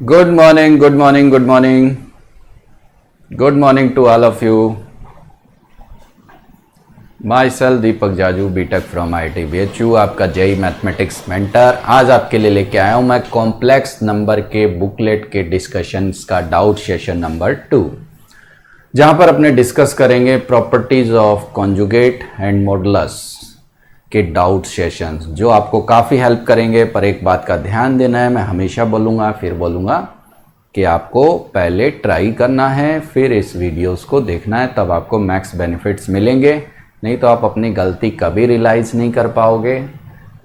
Good morning, good morning, good morning. Good morning to all of you. Myself Deepak Jaju, BTech from IIT BHU, आपका JEE mathematics mentor. आज आपके लिए लेके आया हूँ मैं कॉम्प्लेक्स नंबर के बुकलेट के डिस्कशंस का डाउट सेशन नंबर 2, जहाँ पर अपने डिस्कस करेंगे properties of conjugate and modulus के डाउट सेशंस, जो आपको काफ़ी हेल्प करेंगे। पर एक बात का ध्यान देना है, मैं हमेशा बोलूँगा फिर बोलूँगा कि आपको पहले ट्राई करना है, फिर इस वीडियोस को देखना है, तब आपको मैक्स बेनिफिट्स मिलेंगे। नहीं तो आप अपनी गलती कभी रियलाइज़ नहीं कर पाओगे।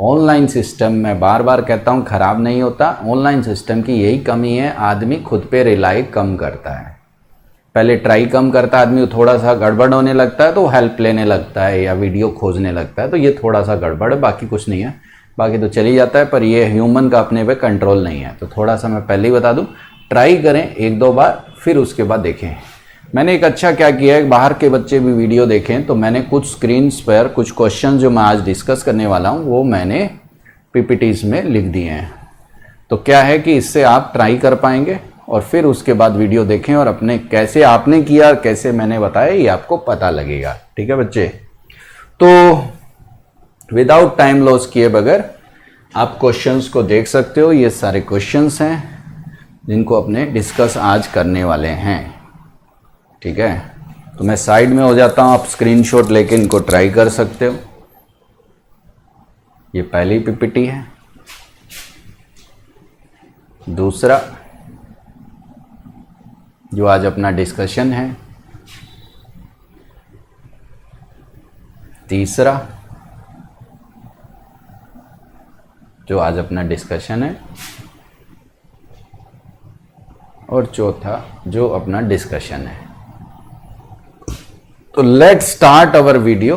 ऑनलाइन सिस्टम मैं बार बार कहता हूँ ख़राब नहीं होता। ऑनलाइन सिस्टम की यही कमी है, आदमी खुद पे रिलाई कम करता है। पहले ट्राई कम करता है आदमी, थोड़ा सा गड़बड़ होने लगता है तो हेल्प लेने लगता है या वीडियो खोजने लगता है, तो ये थोड़ा सा गड़बड़ है, बाकी कुछ नहीं है। बाकी तो चली जाता है, पर ये ह्यूमन का अपने पे कंट्रोल नहीं है। तो थोड़ा सा मैं पहले ही बता दूं, ट्राई करें एक दो बार, फिर उसके बाद देखें। मैंने एक अच्छा क्या किया है, बाहर के बच्चे भी वीडियो देखें, तो मैंने कुछ स्क्रीन्स पर कुछ क्वेश्चन जो मैं आज डिस्कस करने वाला हूँ वो मैंने पीपीटीज में लिख दिए हैं। तो क्या है कि इससे आप ट्राई कर पाएंगे और फिर उसके बाद वीडियो देखें और अपने कैसे आपने किया कैसे मैंने बताया ये आपको पता लगेगा। ठीक है बच्चे? तो विदाउट टाइम लॉस किए बगैर आप क्वेश्चंस को देख सकते हो। ये सारे क्वेश्चंस हैं जिनको अपने डिस्कस आज करने वाले हैं। ठीक है, तो मैं साइड में हो जाता हूँ, आप स्क्रीनशॉट लेके इनको ट्राई कर सकते हो। ये पहली पीपीटी है। दूसरा जो आज अपना डिस्कशन है। तीसरा जो आज अपना डिस्कशन है। और चौथा जो अपना डिस्कशन है। तो लेट्स स्टार्ट अवर वीडियो।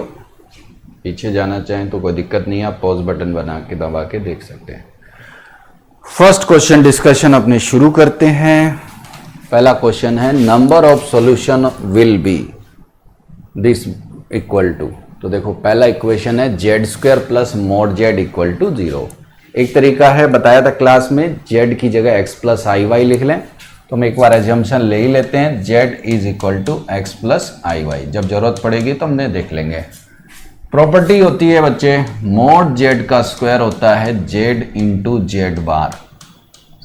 पीछे जाना चाहें तो कोई दिक्कत नहीं है, आप पॉज बटन बना के दबा के देख सकते हैं। फर्स्ट क्वेश्चन डिस्कशन अपने शुरू करते हैं। पहला क्वेश्चन है, number of solution will be this equal to. तो देखो पहला इक्वेशन है z square plus mod Z equal to 0। एक तरीका है, बताया था क्लास में, जेड की जगह एक्स प्लस आई वाई लिख लें। तो हम एक बार एजम्पशन ले ही लेते हैं, z is equal to x plus i y. जब जरूरत पड़ेगी तो हमने देख लेंगे। प्रॉपर्टी होती है बच्चे, मॉड जेड का स्क्वायर होता है जेड इंटू जेड बार,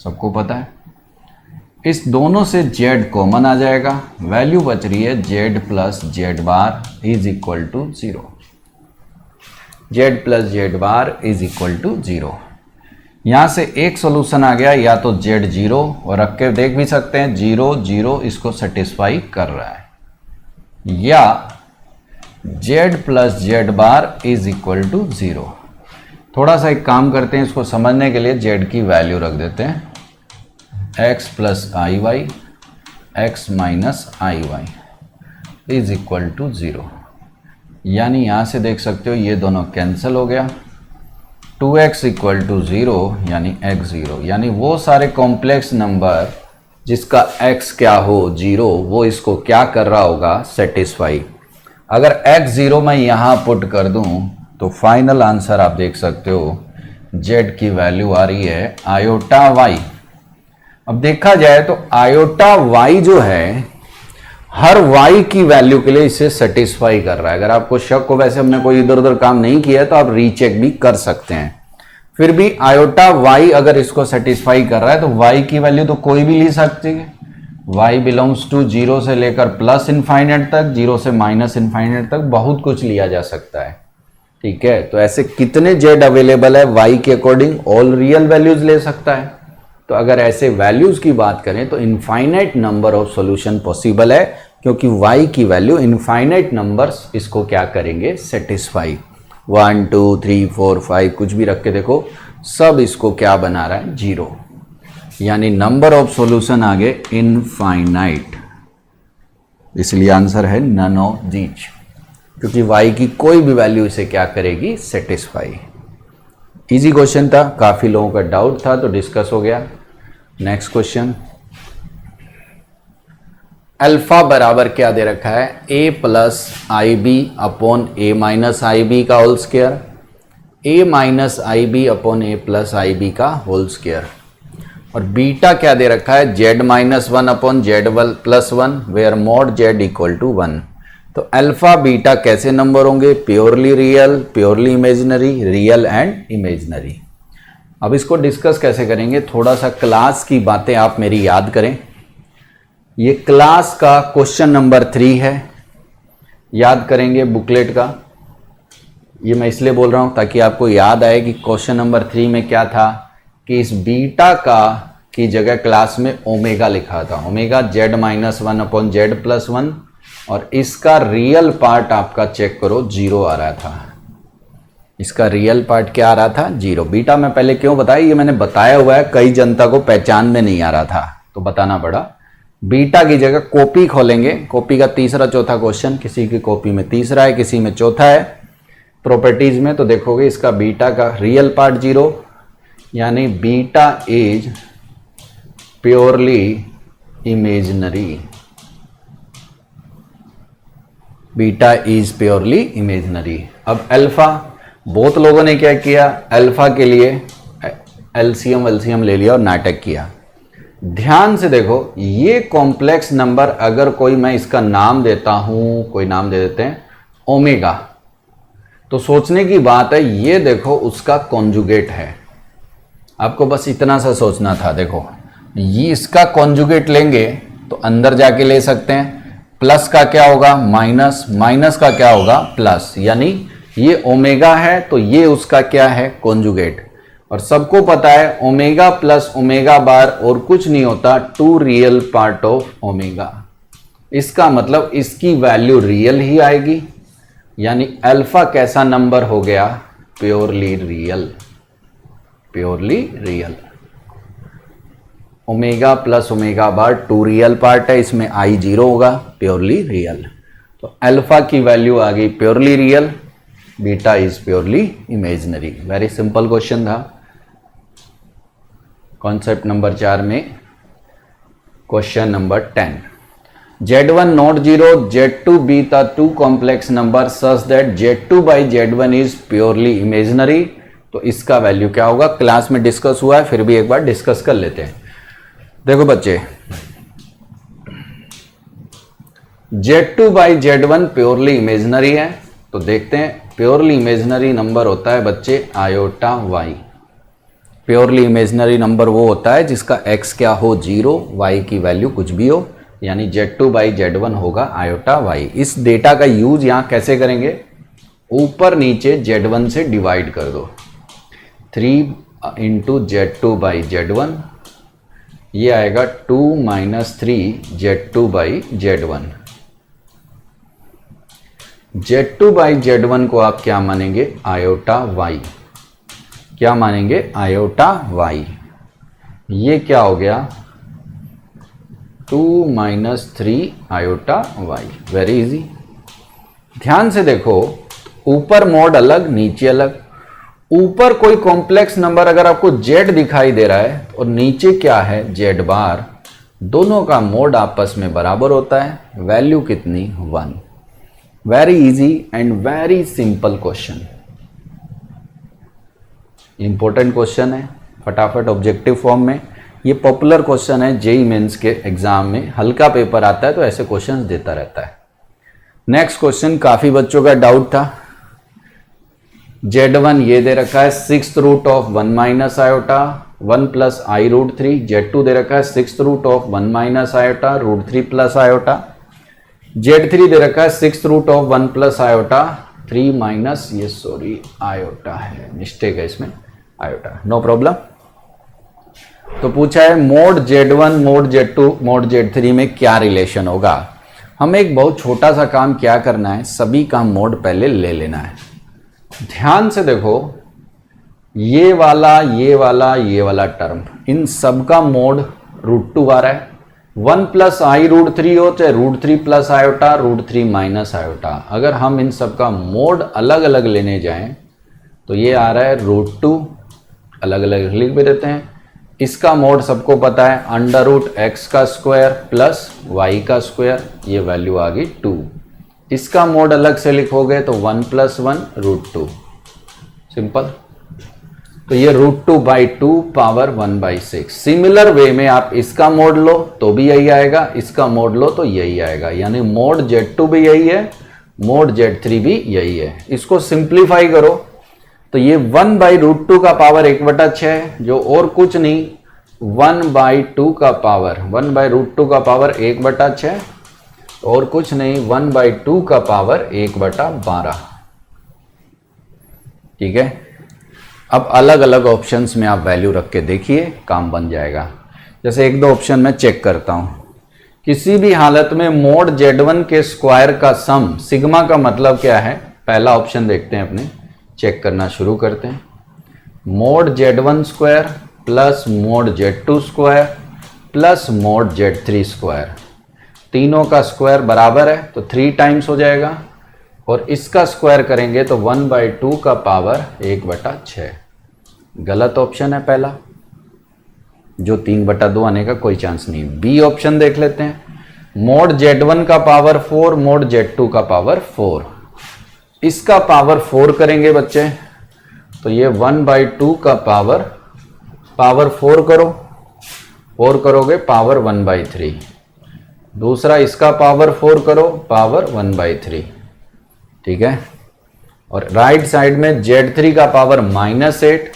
सबको पता है। इस दोनों से z कॉमन आ जाएगा, वैल्यू बच रही है z plus z bar is equal to 0। z plus z bar is equal to 0। यहाँ से एक सॉल्यूशन आ गया, या तो z 0, और रख के देख भी सकते हैं 0 0 इसको सेटिस्फाई कर रहा है, या z plus z bar is equal to 0। थोड़ा सा एक काम करते हैं, इसको समझने के लिए z की वैल्यू रख देते हैं x plus i y x minus i y is equal to 0। यानी यहाँ से देख सकते हो ये दोनों कैंसिल हो गया। 2x इक्वल टू 0 यानी x 0, यानी वो सारे कॉम्प्लेक्स नंबर जिसका x क्या हो 0, वो इसको क्या कर रहा होगा, सेटिस्फाई। अगर x 0 मैं यहाँ पुट कर दूँ तो फाइनल आंसर आप देख सकते हो z की वैल्यू आ रही है आयोटा y। अब देखा जाए तो आयोटा y जो है हर y की वैल्यू के लिए इसे सेटिस्फाई कर रहा है। अगर आपको शक हो, वैसे हमने कोई इधर उधर काम नहीं किया है तो आप रीचेक भी कर सकते हैं। फिर भी आयोटा y अगर इसको सेटिस्फाई कर रहा है तो y की वैल्यू तो कोई भी ले सकती है। y बिलोंग्स टू 0 से लेकर प्लस इनफाइनाइट तक, 0 से माइनस इनफाइनाइट तक बहुत कुछ लिया जा सकता है। ठीक है, तो ऐसे कितने z अवेलेबल है y के अकॉर्डिंग, ऑल रियल वैल्यूज ले सकता है। तो अगर ऐसे वैल्यूज की बात करें तो infinite number of solution possible है, क्योंकि y की वैल्यू इनफाइनाइट नंबर्स इसको क्या करेंगे, सेटिस्फाई। 1 2 3 4 5 कुछ भी रख के देखो, सब इसको क्या बना रहा है, 0। यानी नंबर ऑफ सॉल्यूशन आगे इनफाइनाइट, इसलिए आंसर है नन ऑफ दीज, क्योंकि y की कोई भी वैल्यू इसे क्या करेगी, सेटिस्फाई। इजी क्वेश्चन था, काफी लोगों का डाउट था तो डिस्कस हो गया। नेक्स्ट क्वेश्चन, अल्फा बराबर क्या दे रखा है, a plus I B upon A minus I B का whole square, a minus I B upon A plus I B का होल स्क्वायर। और बीटा क्या दे रखा है, Z minus one upon Z plus one, where mod Z equal to one. तो alpha beta कैसे number होंगे, purely real, purely imaginary, real and imaginary. अब इसको डिस्कस कैसे करेंगे, थोड़ा सा क्लास की बातें आप मेरी याद करें। ये क्लास का क्वेश्चन नंबर 3 है, याद करेंगे बुकलेट का। ये मैं इसलिए बोल रहा हूं ताकि आपको याद आए कि क्वेश्चन नंबर 3 में क्या था कि इस बीटा का की जगह क्लास में ओमेगा लिखा था, omega Z minus one upon Z plus one, और इसका रियल पार्ट आपका चेक करो 0 आ रहा था। इसका रियल पार्ट क्या आ रहा था, 0। बीटा मैं पहले क्यों बताया, ये मैंने बताया हुआ है, कई जनता को पहचान में नहीं आ रहा था तो बताना पड़ा। बीटा की जगह कॉपी खोलेंगे, कॉपी का तीसरा चौथा क्वेश्चन, किसी की कॉपी में तीसरा है, किसी में चौथा है प्रॉपर्टीज में, तो देखोगे इसका बीटा का रियल पार्ट 0, यानी beta is purely imaginary, beta is purely imaginary. अब अल्फा, बहुत लोगों ने क्या किया, अल्फा के लिए एलसीएम ले लिया और नाटक किया। ध्यान से देखो, ये कॉम्प्लेक्स नंबर अगर कोई मैं इसका नाम देता हूं, कोई नाम दे देते हैं ओमेगा, तो सोचने की बात है, ये देखो उसका कॉन्जुगेट है। आपको बस इतना सा सोचना था। देखो ये इसका कॉन्जुगेट लेंगे तो अंदर जाके ले सकते हैं, प्लस का क्या होगा माइनस, माइनस का क्या होगा प्लस, यानी ये ओमेगा है तो ये उसका क्या है कॉन्जुगेट। और सबको पता है ओमेगा प्लस ओमेगा बार और कुछ नहीं होता, 2 रियल पार्ट ऑफ ओमेगा। इसका मतलब इसकी वैल्यू रियल ही आएगी, यानी अल्फा कैसा नंबर हो गया, purely real, purely real. Omega plus omega बार 2 रियल पार्ट है, इसमें आई 0 होगा, प्योरली रियल। तो अल्फा की वैल्यू आ गई purely real, beta is purely imaginary. Very simple question था। कॉन्सेप्ट नंबर 4 में question number 10, Z1 not 0, Z2 be the two complex number such that Z2 by Z1 is purely imaginary। तो इसका value क्या होगा, class में discuss हुआ है, फिर भी एक बार डिस्कस कर लेते हैं। देखो बच्चे, Z2 by Z1 purely imaginary है, तो देखते हैं प्योरली इमेजिनरी नंबर होता है बच्चे iota y। Purely imaginary number वो होता है जिसका x क्या हो 0, y की वैल्यू कुछ भी हो, यानी Z2 by Z1 होगा आयोटा y। इस डेटा का यूज यहां कैसे करेंगे, ऊपर नीचे Z1 से डिवाइड कर दो, 3 इंटू Z2 by Z1, ये आएगा 2 minus 3 Z2 by Z1। Z2 by Z1 को आप क्या मानेंगे, आयोटा y, क्या मानेंगे आयोटा y। ये क्या हो गया 2 minus 3 iota y, very easy. ध्यान से देखो, ऊपर मोड अलग नीचे अलग। ऊपर कोई कॉम्प्लेक्स नंबर अगर आपको z दिखाई दे रहा है और नीचे क्या है z बार, दोनों का मोड आपस में बराबर होता है, वैल्यू कितनी 1। Very easy and very simple question, important question है, फटाफट ऑब्जेक्टिव फॉर्म में। ये पॉपुलर क्वेश्चन है, जेई मेंस के एग्जाम में हल्का पेपर आता है तो ऐसे क्वेश्चंस देता रहता है। नेक्स्ट क्वेश्चन, काफी बच्चों का डाउट था, Z1 ये दे रखा है 6th root of 1 minus iota 1 plus i root 3, Z2 दे रखा है 6th root of 1 minus iota root 3 plus iota, Z3 दे रखा है 6th root of 1 plus iota 3 minus, ये सॉरी आयोटा है, मिस्टेक है इसमें, आयोटा, नो प्रॉब्लम। तो पूछा है mode Z1 mode Z2 mode Z3 में क्या रिलेशन होगा। हमें एक बहुत छोटा सा काम क्या करना है, सभी का मोड पहले ले लेना है। ध्यान से देखो, ये वाला ये वाला ये वाला टर्म, इन सब का मोड √2 आ रहा है। 1 प्लस आई रूट 3 हो चाहे √3 प्लस आयोटा √3 माइनस आयोटा, अगर हम इन सब का मोड अलग अलग लेने जाएं तो ये आ रहा है √2, अलग अलग लिख भी देते हैं। इसका मोड सबको पता है √x का स्क्वायर प्लस y का स्क्वायर, ये वैल्यू आ गई 2। इसका मोड अलग से लिखोगे तो 1 प्लस 1 √2, सिंपल। तो ये √2/2 पावर 1/6। सिमिलर वे में आप इसका मोड लो तो भी यही आएगा, इसका मोड लो तो यही आएगा, यानी मोड Z2 भी यही है, मोड Z3 भी यही है। इसको सिंप्लीफाई करो तो ये 1/√2 का पावर 1/6 जो और कुछ नहीं 1/2 का पावर 1/√2 का पावर 1/6 और कुछ नहीं 1/2 का पावर 1/12। ठीक है, अब अलग अलग ऑप्शंस में आप वैल्यू रख के देखिए, काम बन जाएगा। जैसे एक दो ऑप्शन में चेक करता हूं। किसी भी हालत में मोड Z1 के स्क्वायर का सम, सिग्मा का मतलब क्या है, पहला ऑप्शन देखते हैं, अपने चेक करना शुरू करते हैं। Mode Z1 square plus mode Z2 square plus mode Z3 square, तीनों का स्क्वायर बराबर है तो 3 टाइम्स हो जाएगा, और इसका स्क्वायर करेंगे तो 1/2 का पावर 1/6। गलत ऑप्शन है पहला, जो 3/2 आने का कोई चांस नहीं। बी ऑप्शन देख लेते हैं। मोड Z1 का पावर 4, मोड Z2 का पावर 4, इसका पावर 4 करेंगे बच्चे तो ये 1/2 का पावर 4 करो, 4 करोगे पावर 1/3। दूसरा इसका पावर 4 करो, पावर 1/3। ठीक है, और राइट साइड में Z3 का पावर -8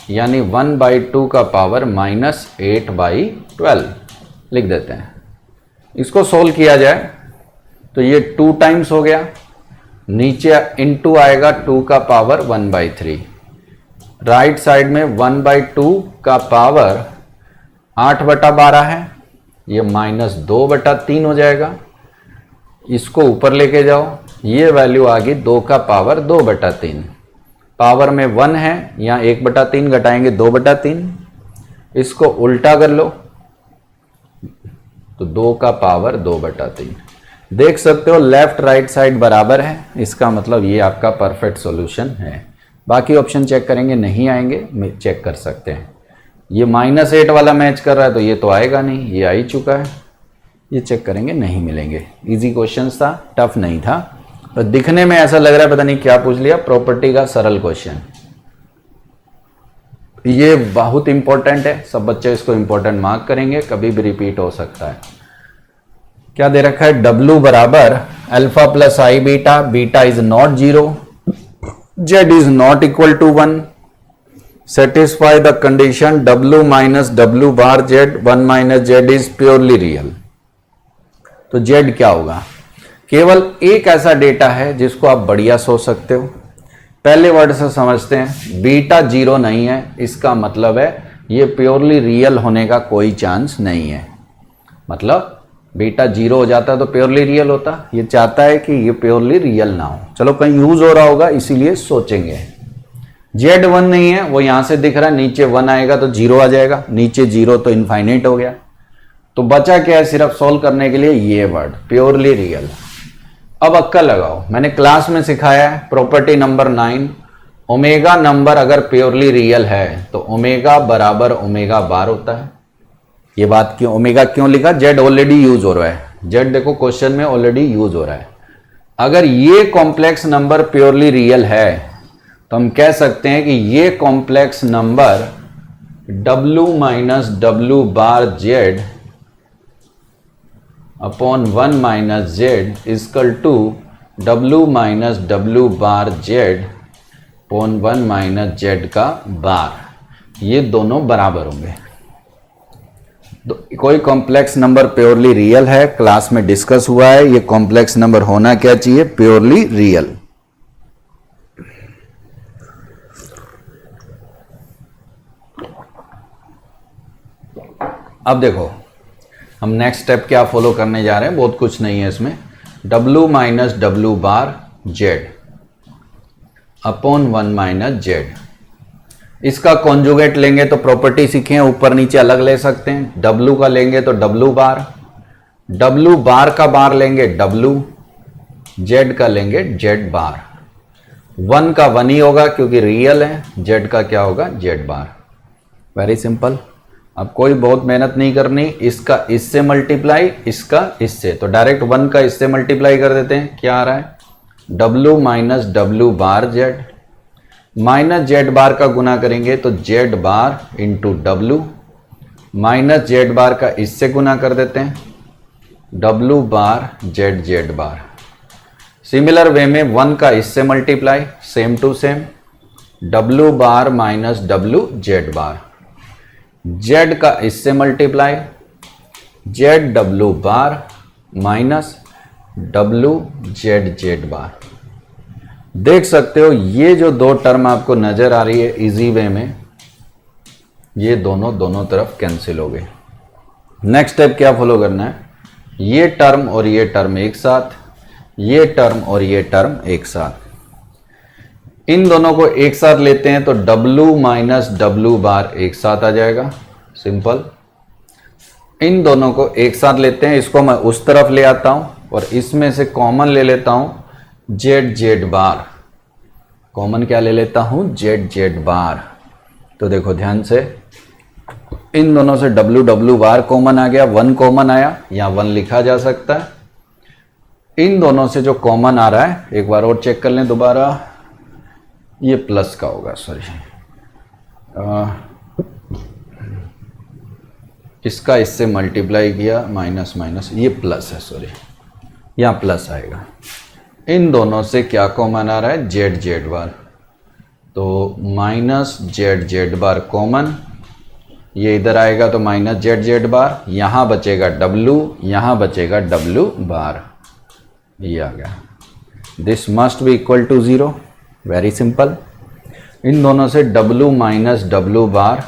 यानी 1/2 का पावर -8/12 लिख देते हैं। इसको सोल्व किया जाए तो ये 2 टाइम्स हो गया, नीचे इनटू आएगा 2 का पावर 1/3, राइट साइड में 1/2 का पावर 8/12 है, ये -2/3 हो जाएगा। इसको ऊपर लेके जाओ, ये वैल्यू आ गई 2 का पावर 2/3, पावर में 1 है, यहाँ 1/3 घटाएंगे 2/3, इसको उल्टा कर लो तो 2 का पावर 2/3। देख सकते हो लेफ्ट राइट साइड बराबर है, इसका मतलब ये आपका परफेक्ट सॉल्यूशन है। बाकी ऑप्शन चेक करेंगे, नहीं आएंगे, चेक कर सकते हैं। ये -8 वाला मैच कर रहा है तो ये तो आएगा नहीं, ये आ ही चुका है, ये चेक करेंगे, नहीं मिलेंगे। इजी क्वेश्चन था, टफ नहीं था, तो दिखने में ऐसा लग रहा है पता नहीं क्या पूछ लिया, प्रॉपर्टी का सरल क्वेश्चन। ये बहुत इंपॉर्टेंट है, सब बच्चे इसको इंपॉर्टेंट मार्क करेंगे, कभी भी रिपीट हो सकता है। क्या दे रखा है, W बराबर alpha plus i beta, beta is not 0, Z is not equal to 1, satisfy the condition W minus W bar Z 1 minus Z is purely real. तो Z क्या होगा, केवल एक ऐसा डेटा है जिसको आप बढ़िया सोच सकते हो। पहले वर्ड से समझते हैं, बीटा 0 नहीं है, इसका मतलब है ये प्योरली रियल होने का कोई चांस नहीं है। मतलब बीटा 0 हो जाता तो प्योरली रियल होता, ये चाहता है कि ये प्योरली रियल ना हो। चलो कहीं यूज हो रहा होगा इसीलिए सोचेंगे। Z 1 नहीं है, वो यहां से दिख रहा है, नीचे 1 आएगा तो 0 आ जाएगा, नीचे 0 तो इनफाइनाइट हो गया। तो बचा क्या है, सिर्फ सॉल्व करने के लिए ये वर्ड प्योरली रियल। अब अक्कल लगाओ, मैंने क्लास में सिखाया है प्रॉपर्टी नंबर 9, ओमेगा नंबर अगर प्योरली रियल है तो ओमेगा बराबर ओमेगा बार होता है। ये बात क्यों, ओमेगा क्यों लिखा, Z ऑलरेडी यूज हो रहा है, Z देखो क्वेश्चन में ऑलरेडी यूज हो रहा है। अगर ये कॉम्प्लेक्स नंबर प्योरली रियल है तो हम कह सकते हैं कि ये complex number W minus W bar Z upon 1 minus Z is equal to W minus W bar Z upon 1 minus Z का बार, ये दोनों बराबर होंगे। तो कोई कॉम्प्लेक्स नंबर प्योरली रियल है, क्लास में डिस्कस हुआ है, ये कॉम्प्लेक्स नंबर होना क्या चाहिए, प्योरली रियल। अब देखो हम नेक्स्ट स्टेप क्या फॉलो करने जा रहे हैं, बहुत कुछ नहीं है इसमें। W minus W bar Z upon 1 minus Z, इसका कॉन्जुगेट लेंगे तो प्रॉपर्टी सीखे ऊपर नीचे अलग ले सकते हैं। W का लेंगे तो W बार, W बार का बार लेंगे W, Z का लेंगे Z बार। 1 का 1 ही होगा क्योंकि रियल है, Z का क्या होगा Z बार। वेरी सिंपल, अब कोई बहुत मेहनत नहीं करनी, इसका इससे मल्टीप्लाई, इसका इससे, तो डायरेक्ट 1 का इससे मल्टीप्लाई कर देते हैं। क्या आ रहा है, W minus W bar Z minus Z bar का गुना करेंगे तो Z bar into W, minus Z bar का इससे गुना कर देते हैं, W bar Z Z bar. Similar way में 1 का इससे multiply, same to same, W bar minus W Z bar, Z का इससे multiply, Z W bar minus W Z Z bar. देख सकते हो ये जो दो टर्म आपको नजर आ रही है इजी वे में, ये दोनों तरफ कैंसिल हो गए। नेक्स्ट स्टेप क्या फॉलो करना है, ये टर्म और ये टर्म एक साथ, ये टर्म और ये टर्म एक साथ। इन दोनों को एक साथ लेते हैं तो W माइनस डब्लू बार एक साथ आ जाएगा, सिंपल। इन दोनों को एक साथ लेते हैं, इसको मैं उस तरफ ले आता हूं और इसमें से कॉमन ले लेता हूं जेड जेड बार। कॉमन क्या ले लेता हूं, जेड जेड बार। तो देखो ध्यान से, इन दोनों से डब्लू डब्लू बार कॉमन आ गया, 1 कॉमन आया, या 1 लिखा जा सकता है। इन दोनों से जो कॉमन आ रहा है, एक बार और चेक कर लें दोबारा, ये प्लस का होगा, सॉरी, इसका इससे मल्टीप्लाई किया, माइनस माइनस, ये प्लस है, सॉरी, यहाँ प्लस आएगा। इन दोनों से क्या कॉमन आ रहा है, जेड जेड बार, तो माइनस जेड जेड बार कॉमन, ये इधर आएगा तो माइनस जेड जेड बार, यहाँ बचेगा डब्लू, यहाँ बचेगा डब्लू बार, ये आ गया। This must be equal to 0, very simple. इन दोनों से W minus W bar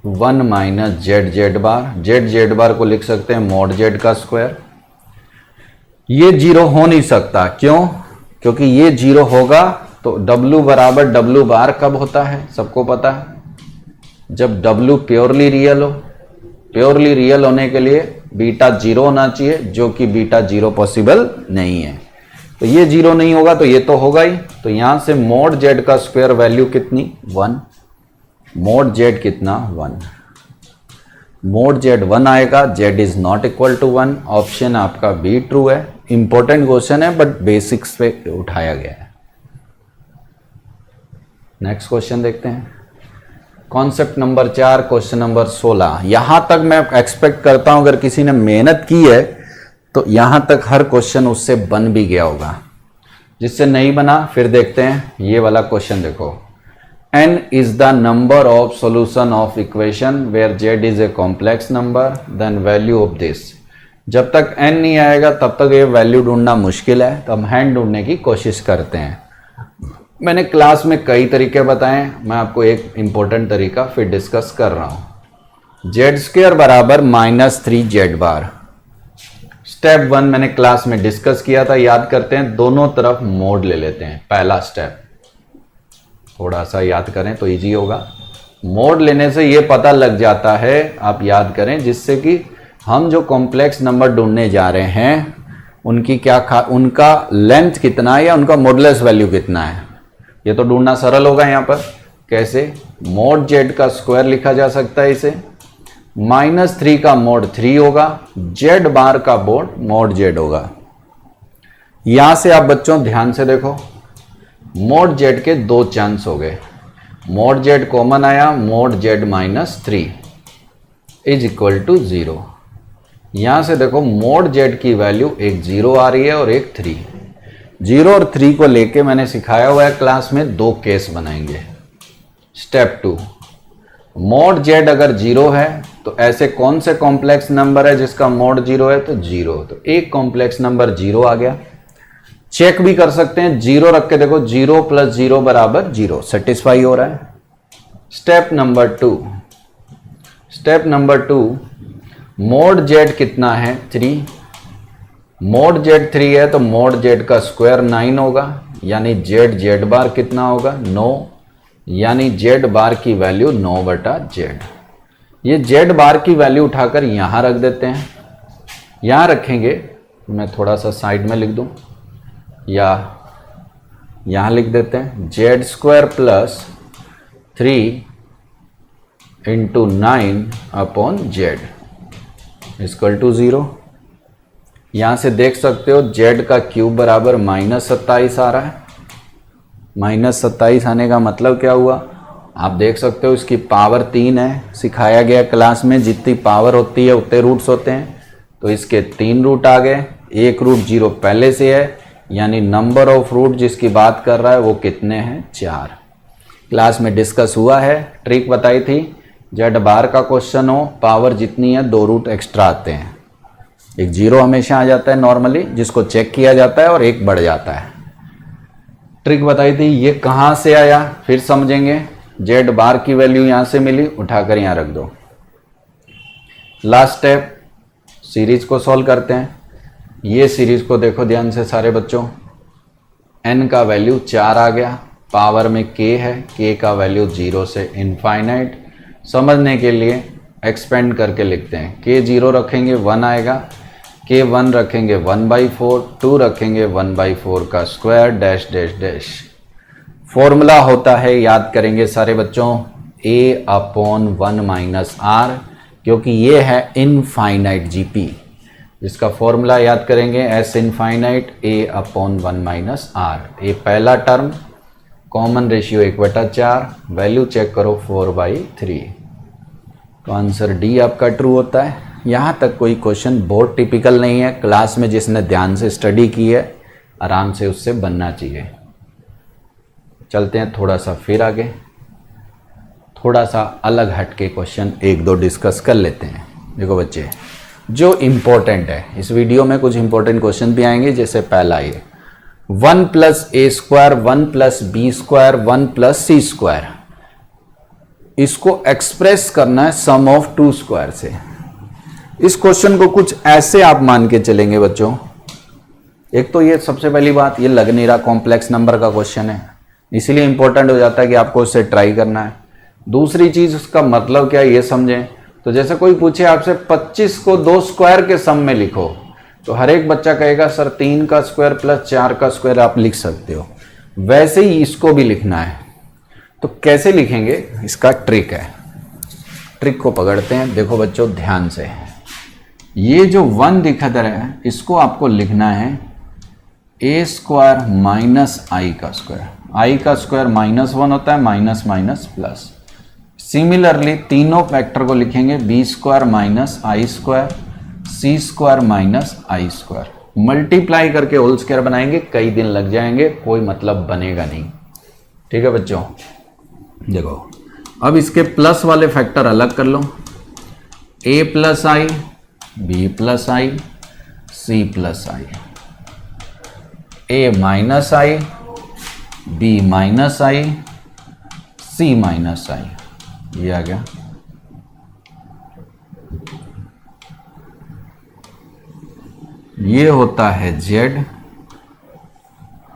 1 minus Z Z bar, Z Z bar को लिख सकते हैं मॉड जेड का स्क्वायर। ये 0 हो नहीं सकता, क्यों? क्योंकि ये 0 होगा तो W बराबर डब्लू बार कब होता है, सबको पता है, जब W प्योरली रियल हो। प्योरली रियल होने के लिए बीटा 0 होना चाहिए, जो कि बीटा 0 पॉसिबल नहीं है। तो ये 0 नहीं होगा तो ये तो होगा ही। तो यहां से मॉड जेड का स्क्वायर वैल्यू कितनी, 1, मॉड जेड कितना, 1, मोड जेड 1 आएगा, z is not equal to 1। Option आपका बी ट्रू है। इंपॉर्टेंट क्वेश्चन है बट बेसिक्स पे उठाया गया है। नेक्स्ट क्वेश्चन देखते हैं, कॉन्सेप्ट नंबर 4, क्वेश्चन नंबर 16। यहां तक मैं एक्सपेक्ट करता हूं अगर किसी ने मेहनत की है तो यहां तक हर क्वेश्चन उससे बन भी गया होगा। जिससे नहीं बना फिर देखते हैं। ये वाला क्वेश्चन देखो, n is the number of solution of equation where z is a complex number, then value of this। जब तक n नहीं आएगा तब तक ये वैल्यू ढूंढना मुश्किल है, तो हम हैंड ढूंढने की कोशिश करते हैं। मैंने क्लास में कई तरीके बताए, मैं आपको एक इंपॉर्टेंट तरीका फिर डिस्कस कर रहा हूं। जेड स्क्वायर बराबर -3 जेड बार। स्टेप 1 मैंने क्लास में डिस्कस किया था, याद करते हैं। दोनों तरफ मोड ले लेते हैं, पहला स्टेप। थोड़ा सा याद करें तो इजी होगा। मोड लेने से ये पता लग जाता है, आप याद करें, जिससे कि हम जो कॉम्प्लेक्स नंबर ढूंढने जा रहे हैं उनकी उनका लेंथ कितना है या उनका मॉडुलस वैल्यू कितना है, ये तो ढूंढना सरल होगा। यहाँ पर कैसे, मोड जेड का स्क्वायर लिखा जा सकता है इसे, -3 का मोड 3 होगा, जेड बार का मोड जेड होगा। यहां से आप बच्चों ध्यान से देखो, मोड जेड के 2 चांस हो गए। मोड जेड कॉमन आया, mod z -3 is equal to 0। यहां से देखो मोड जेड की वैल्यू एक 0 आ रही है और एक 3। 0 और 3 को लेके मैंने सिखाया हुआ है क्लास में, 2 केस बनाएंगे। स्टेप 2, मोड जेड अगर 0 है तो ऐसे कौन से कॉम्प्लेक्स नंबर है जिसका मोड 0 है, तो 0। तो एक कॉम्प्लेक्स नंबर 0 आ गया। चेक भी कर सकते हैं, 0 रख के देखो, 0 + 0 = 0, सेटिस्फाई हो रहा है। Step number 2, step number 2, mode Z कितना है, 3। मोड जेड 3 है तो मोड जेड का स्क्वायर 9 होगा, यानी जेड जेड बार कितना होगा, 9, यानी जेड बार की वैल्यू 9/z। ये जेड बार की वैल्यू उठाकर यहां रख देते हैं। यहां रखेंगे, मैं थोड़ा सा साइड में लिख दूं या यहां लिख देते हैं, z² + 3 × 9/z = 0। यहां से देख सकते हो z का क्यूब बराबर -27 आ रहा है, -27 आने का मतलब क्या हुआ? आप देख सकते हो इसकी पावर 3 है। सिखाया गया क्लास में जितनी पावर होती है उतने रूट्स होते हैं, तो इसके 3 रूट आ गए। एक रूट 0 पहले से है, यानी नंबर ऑफ रूट जिसकी बात कर रहा है वो कितने हैं? 4। क्लास में डिस्कस हुआ है, ट्रिक बताई थी। जेड बार का क्वेश्चन हो, पावर जितनी है 2 रूट एक्स्ट्रा आते हैं। एक 0 हमेशा आ जाता है नॉर्मली, जिसको चेक किया जाता है, और एक बढ़ जाता है। ट्रिक बताई थी, ये कहाँ से आया फिर समझेंगे। जेड बार की वैल्यू यहाँ से मिली, उठाकर यहाँ रख दो। लास्ट स्टेप, सीरीज को सॉल्व करते हैं। ये सीरीज को देखो ध्यान से सारे बच्चों। n का वैल्यू 4 आ गया, पावर में k है, k का वैल्यू 0 से इनफाइनाइट। समझने के लिए एक्सपेंड करके लिखते हैं। k 0 रखेंगे 1 आएगा, k 1 रखेंगे 1/4, 2 रखेंगे 1/4 का square dash dash dash. Formula होता है, याद करेंगे सारे बच्चों, a/1 r, क्योंकि ये है इनफाइनाइट जीपी, जिसका फॉर्मूला याद करेंगे s इनफाइनाइट a/1 r। ये पहला term, common ratio 1/4, value check करो 4/3, तो आंसर डी आपका ट्रू होता है। यहाँ तक कोई क्वेश्चन बहुत टिपिकल नहीं है, क्लास में जिसने ध्यान से स्टडी की है आराम से उससे बनना चाहिए। चलते हैं थोड़ा सा फिर आगे, थोड़ा सा अलग हट के क्वेश्चन 1-2 डिस्कस कर लेते हैं। देखो बच्चे, जो इम्पोर्टेंट है, इस वीडियो में कुछ इंपॉर्टेंट क्वेश्चन भी आएंगे। जैसे पहला ये 1 + a², 1 + b², 1 + c², इसको एक्सप्रेस करना है सम ऑफ 2 स्क्वायर से। इस क्वेश्चन को कुछ ऐसे आप मान के चलेंगे बच्चों। एक तो ये सबसे पहली बात, ये लग नहीं रहा कॉम्प्लेक्स नंबर का क्वेश्चन है, इसीलिए इंपॉर्टेंट हो जाता है कि आपको उससे ट्राई करना है। दूसरी चीज, उसका मतलब क्या है ये समझें। तो जैसे कोई पूछे आपसे 25 को 2 स्क्वायर के सम में लिखो, तो हर एक बच्चा कहेगा सर 3 का स्क्वायर + 4 का स्क्वायर आप लिख सकते हो। वैसे ही इसको भी लिखना है, तो कैसे लिखेंगे इसका ट्रिक है। ट्रिक को पकड़ते हैं। देखो बच्चों ध्यान से, ये जो 1 दिखा दे रहा है इसको आपको लिखना है a² - i का स्क्वायर। i का स्क्वायर -1 होता है, माइनस माइनस प्लस। सिमिलरली तीनों फैक्टर को लिखेंगे b² - i², c² - i²। Multiply करके होल स्क्वायर बनाएंगे, कई दिन लग जाएंगे, कोई मतलब बनेगा नहीं। ठीक है बच्चों, देखो अब इसके प्लस वाले फैक्टर अलग कर लो। a + i, b + i, c + i, a - i, b - i, c - i, ये आ गया। ये होता है z,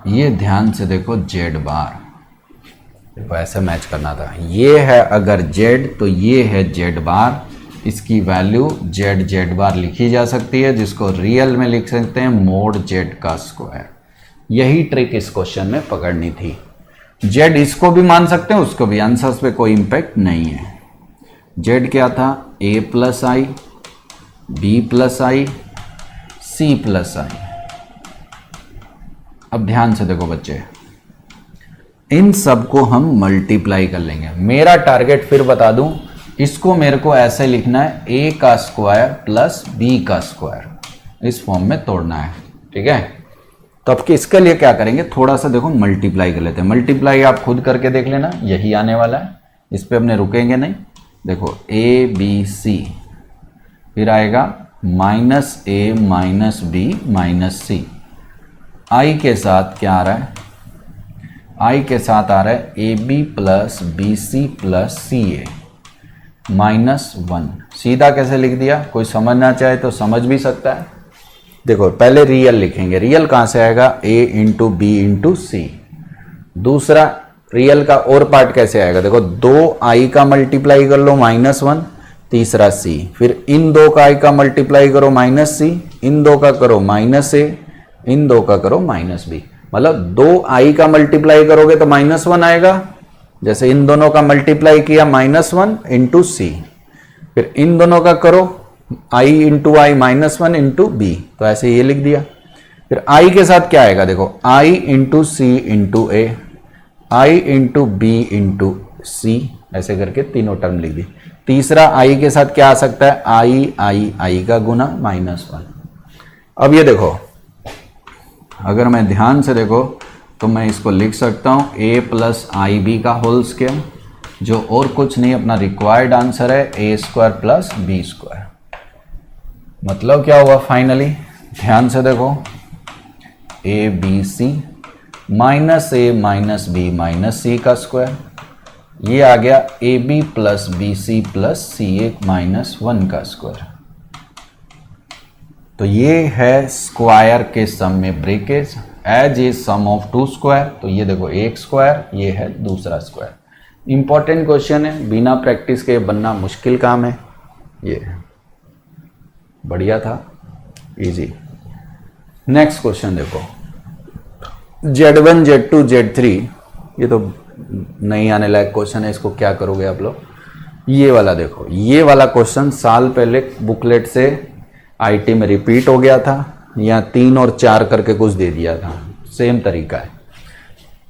ये ध्यान से देखो z बार, देखो ऐसे मैच करना था। ये है अगर z तो ये है z बार, इसकी वैल्यू z बार लिखी जा सकती है, जिसको रियल में लिख सकते हैं mod z का स्क्वायर। यही ट्रिक इस क्वेश्चन में पकड़नी थी। z इसको भी मान सकते हैं, उसको भी, आंसर्स पे कोई इंपैक्ट नहीं है। z क्या था? a + i, b + i, c + i। अब ध्यान से देखो बच्चे, इन सब को हम मल्टीप्लाई कर लेंगे। मेरा टारगेट फिर बता दूं, इसको मेरे को ऐसे लिखना है a का स्क्वायर + b का स्क्वायर, इस फॉर्म में तोड़ना है। ठीक है, तो अब इसके लिए क्या करेंगे, थोड़ा सा देखो मल्टीप्लाई कर लेते हैं। मल्टीप्लाई आप खुद करके देख लेना, यही आने वाला है, इस पे अपने रुकेंगे नहीं। देखो a b c, फिर आएगा -a - b - c। i के साथ क्या आ रहा है? i के साथ आ रहा है ab + bc + ca -1। सीधा कैसे लिख दिया, कोई समझना चाहे तो समझ भी सकता है। देखो पहले रियल लिखेंगे, रियल कहाँ से आएगा? a × b × c। दूसरा रियल का और पार्ट कैसे आएगा? देखो 2i का मल्टीप्लाई कर लो -1, तीसरा c, फिर इन 2 का i का मल्टीप्लाई करो -c, इन 2 का करो -a, इन 2 का करो -b। मतलब 2i का मल्टीप्लाई करोगे तो -1 आएगा, जैसे इन दोनों का मल्टीप्लाई किया -1 × c, फिर इन दोनों का करो i × i -1 × b, तो ऐसे ये लिख दिया। फिर i के साथ क्या आएगा? देखो i × c × a, I into B into C, ऐसे करके तीनों टर्म लिख दी। तीसरा आई के साथ क्या आ सकता है, आई का गुना -1। अब ये देखो, अगर मैं ध्यान से देखो तो मैं इसको लिख सकता हूं a प्लस आई बी का होल स्क्वायर, जो और कुछ नहीं अपना रिक्वायर्ड आंसर है a square plus B square. मतलब क्या हुआ फाइनली, ध्यान से देखो, A B C minus A minus B minus C का स्क्वायर, ये आ गया A B plus B C plus C A minus 1 का स्क्वायर। तो ये है स्क्वायर के सम में breakage, as a sum of two square. तो ये देखो एक स्क्वायर, ये है दूसरा स्क्वायर। इंपॉर्टेंट क्वेश्चन है, बिना प्रैक्टिस के बनना मुश्किल काम है। ये बढ़िया था, इजी। नेक्स्ट क्वेश्चन देखो, Z1 Z2 Z3, ये तो नहीं आने लायक क्वेश्चन है, इसको क्या करोगे आप लोग। ये वाला देखो, ये वाला क्वेश्चन साल पहले बुकलेट से आईटी में रिपीट हो गया था, यहाँ 3 और 4 करके कुछ दे दिया था, सेम तरीका है।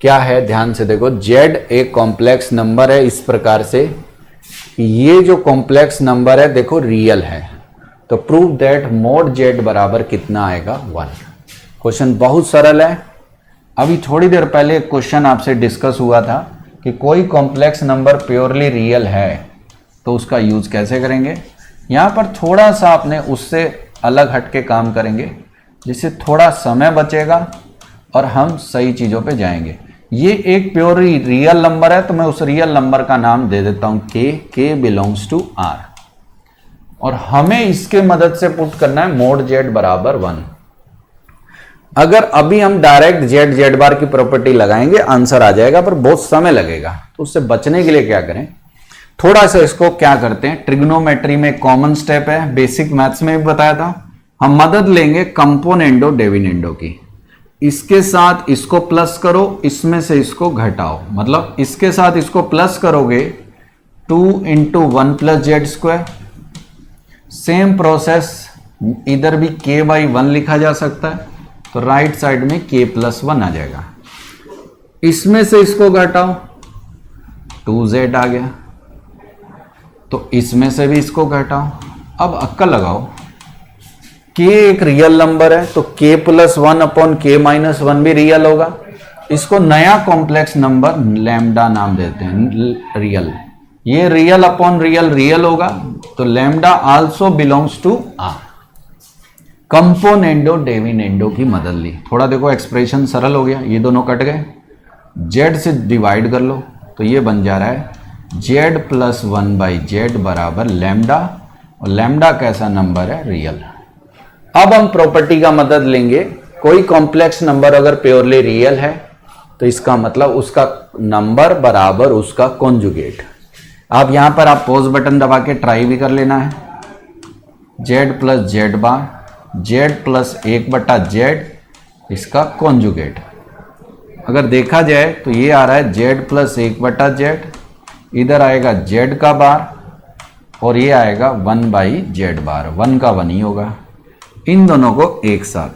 क्या है ध्यान से देखो, Z एक कॉम्प्लेक्स नंबर है इस प्रकार से कि ये जो कॉम्प्लेक्स नंबर है देखो रियल है, तो प्रूव दैट मोड Z बराबर कितना आएगा 1। क्वेश्चन बहुत सरल है। अभी थोड़ी देर पहले एक क्वेश्चन आपसे डिस्कस हुआ था कि कोई कॉम्प्लेक्स नंबर प्योरली रियल है तो उसका यूज कैसे करेंगे। यहाँ पर थोड़ा सा आपने उससे अलग हटके काम करेंगे, जिससे थोड़ा समय बचेगा और हम सही चीज़ों पे जाएंगे। ये एक प्योरली रियल नंबर है, तो मैं उस रियल नंबर का नाम दे देता हूँ k बिलोंग्स टू r, और हमें इसके मदद से पुट करना है मोड Z बराबर 1। अगर अभी हम डायरेक्ट Z बार की प्रॉपर्टी लगाएंगे आंसर आ जाएगा, पर बहुत समय लगेगा। तो उससे बचने के लिए क्या करें, थोड़ा सा इसको क्या करते हैं, ट्रिग्नोमेट्री में कॉमन स्टेप है, बेसिक मैथ्स में भी बताया था, हम मदद लेंगे कंपोनेंडो डिविडेंडो की। इसके साथ इसको प्लस करो, इसमें से इसको घटाओ, मतलब इसके साथ इसको प्लस करोगे 2 × 1 + Z²। सेम प्रोसेस इधर भी k/1 लिखा जा सकता है, तो राइट साइड में k+1 आ जाएगा। इसमें से इसको घटाओ 2Z आ गया, तो इसमें से भी इसको घटाओ। अब अक्कल लगाओ, k एक रियल नंबर है तो k+1/k-1 भी रियल होगा। इसको नया कॉम्प्लेक्स नंबर लैम्डा नाम देते हैं, रियल। ये रियल अपॉन रियल रियल होगा, तो lambda also belongs to r। Componendo dividendo की मदद ली। थोड़ा देखो एक्सप्रेशन सरल हो गया, ये दोनों कट गए, z से डिवाइड कर लो, तो ये बन जा रहा है Z + 1/Z बराबर लैम्डा, और लैम्डा कैसा नंबर है, रियल। अब हम प्रॉपर्टी का मदद लेंगे, कोई कॉम्प्लेक्स नंबर अगर प्योरली रियल है तो इसका मतलब उसका नंबर बराबर उसका कॉन्जुगेट। अब यहां पर आप पॉज बटन दबा के ट्राई भी कर लेना है। Z + Z बार, Z + 1/Z इसका कॉन्जुगेट। अगर देखा जाए तो ये आ रहा है Z + 1/Z, इधर आएगा Z का बार, और ये आएगा 1/Z बार, 1 का 1 ही होगा। इन दोनों को एक साथ